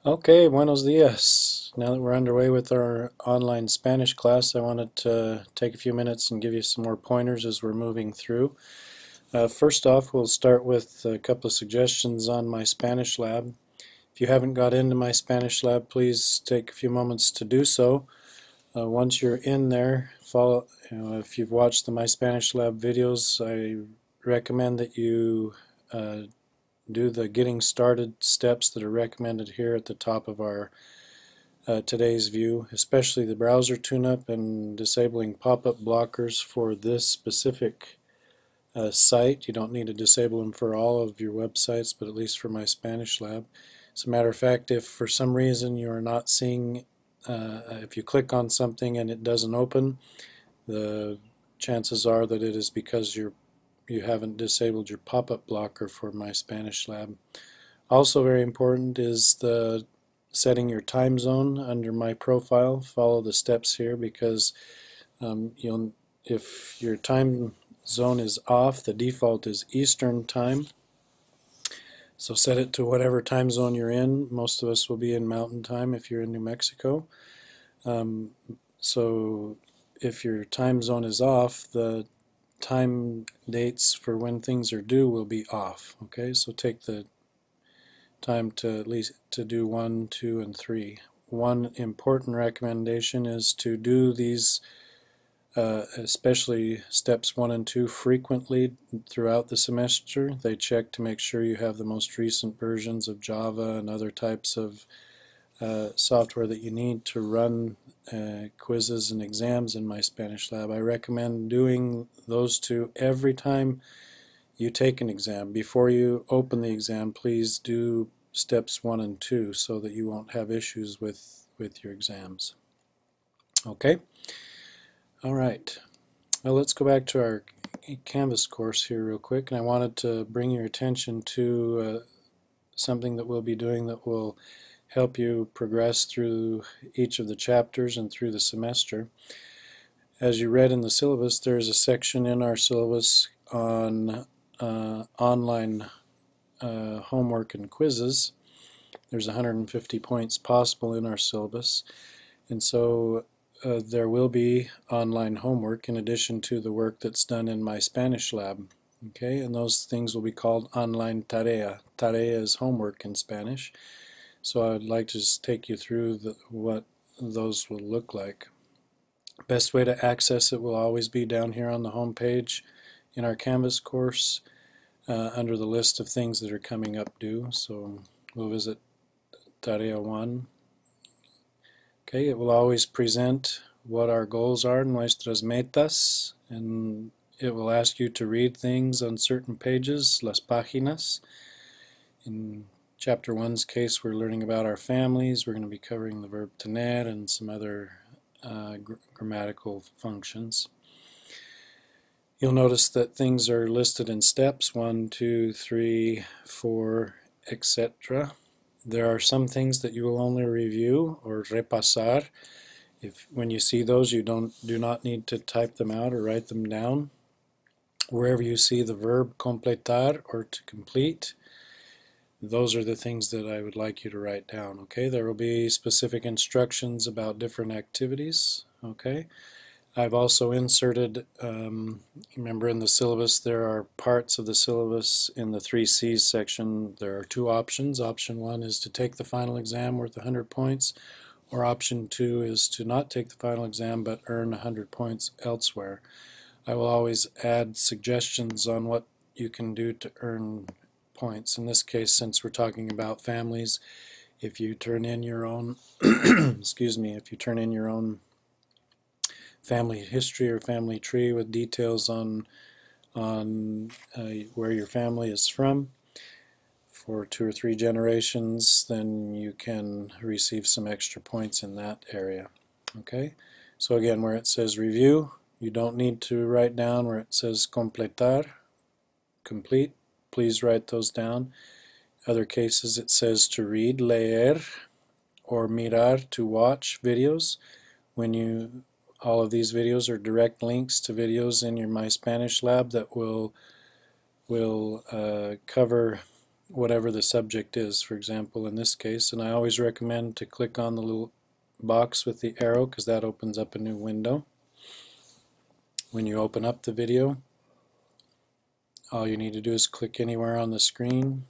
Okay, buenos dias. Now that we're underway with our online Spanish class, I wanted to take a few minutes and give you some more pointers as we're moving through. First off, we'll start with a couple of suggestions on my Spanish lab. If you haven't got into my Spanish lab, please take a few moments to do so. Once you're in there, follow. If you've watched the My Spanish Lab videos, I recommend that you do the getting started steps that are recommended here at the top of our today's view, especially the browser tune-up and disabling pop-up blockers for this specific site. You don't need to disable them for all of your websites, but at least for my Spanish lab. As a matter of fact, if for some reason you are not seeing, if you click on something and it doesn't open, the chances are that it is because you haven't disabled your pop-up blocker for my Spanish lab. Also very important is the setting your time zone under my profile. Follow the steps here because if your time zone is off, the default is Eastern time. So set it to whatever time zone you're in. Most of us will be in Mountain Time if you're in New Mexico. So if your time zone is off, the time dates for when things are due will be off. Okay, so take the time to at least to do 1, 2, and 3. One important recommendation is to do these, especially steps 1 and 2, frequently throughout the semester. They check to make sure you have the most recent versions of Java and other types of software that you need to run quizzes and exams in my Spanish lab. I recommend doing those two every time you take an exam. Before you open the exam, please do steps 1 and 2 so that you won't have issues with your exams. Okay? All right. Well, let's go back to our Canvas course here real quick, and I wanted to bring your attention to something that we'll be doing that will help you progress through each of the chapters and through the semester. As you read in the syllabus, there's a section in our syllabus on online homework and quizzes. There's 150 points possible in our syllabus, and so there will be online homework in addition to the work that's done in my Spanish lab. Okay, and those things will be called online tarea. Tarea is homework in Spanish. So I'd like to just take you through what those will look like. Best way to access it will always be down here on the home page in our Canvas course under the list of things that are coming up due. So we'll visit Tarea 1. Okay, it will always present what our goals are, nuestras metas, and it will ask you to read things on certain pages, las páginas. In Chapter 1's case, we're learning about our families. We're going to be covering the verb tener and some other grammatical functions. You'll notice that things are listed in steps 1, 2, 3, 4, etc. There are some things that you will only review or repasar. When you see those, you do not need to type them out or write them down. Wherever you see the verb completar or to complete, those are the things that I would like you to write down. Okay, there will be specific instructions about different activities. Okay, I've also inserted, remember in the syllabus there are parts of the syllabus in the 3C's section. There are two options. Option 1 is to take the final exam worth 100 points, or option 2 is to not take the final exam but earn 100 points elsewhere. I will always add suggestions on what you can do to earn points. In this case, since we're talking about families, if you turn in your own excuse me, if you turn in your own family history or family tree with details on where your family is from for 2 or 3 generations, then you can receive some extra points in that area. Okay, so again, where it says review, you don't need to write down. Where it says completar, complete, please write those down. Other cases it says to read, leer, or mirar, to watch videos. All of these videos are direct links to videos in your My Spanish Lab that will cover whatever the subject is, for example, in this case. And I always recommend to click on the little box with the arrow because that opens up a new window. When you open up the video, all you need to do is click anywhere on the screen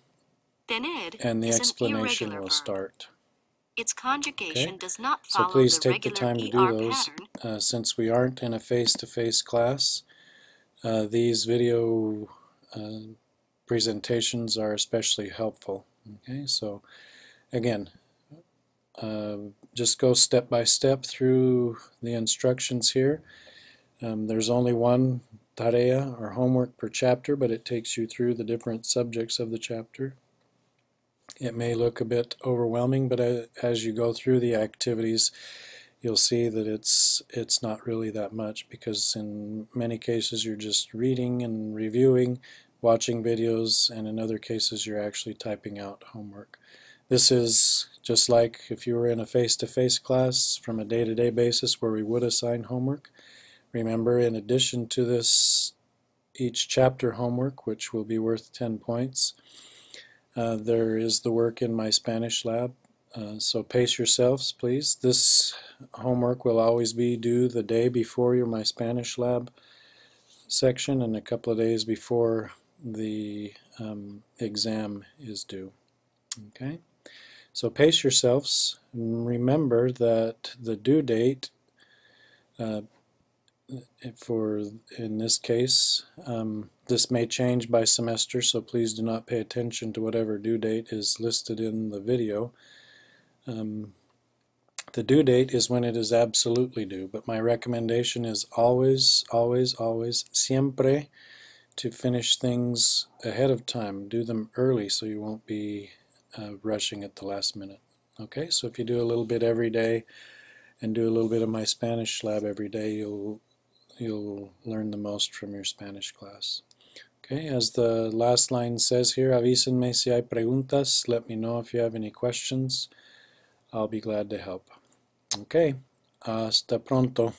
and the explanation will start. Its conjugation does not So follow please the take the regular time to do ER those. pattern. Since we aren't in a face-to-face class, these video presentations are especially helpful. Okay, so again, just go step by step through the instructions here. There's only one tarea or homework per chapter, but it takes you through the different subjects of the chapter. It may look a bit overwhelming, but as you go through the activities, you'll see that it's not really that much, because in many cases you're just reading and reviewing, watching videos, and in other cases you're actually typing out homework. This is just like if you were in a face-to-face class from a day-to-day basis where we would assign homework. Remember, in addition to this each chapter homework, which will be worth 10 points, there is the work in my Spanish lab. So pace yourselves, please. This homework will always be due the day before your My Spanish lab section and a couple of days before the exam is due. Okay, so pace yourselves. Remember that the due date in this case, this may change by semester, so please do not pay attention to whatever due date is listed in the video. The due date is when it is absolutely due, but my recommendation is always, always, always, siempre, to finish things ahead of time. Do them early so you won't be rushing at the last minute. Okay, so if you do a little bit every day and do a little bit of my Spanish lab every day, you'll learn the most from your Spanish class. Okay, as the last line says here, avísenme si hay preguntas. Let me know if you have any questions. I'll be glad to help. Okay, hasta pronto.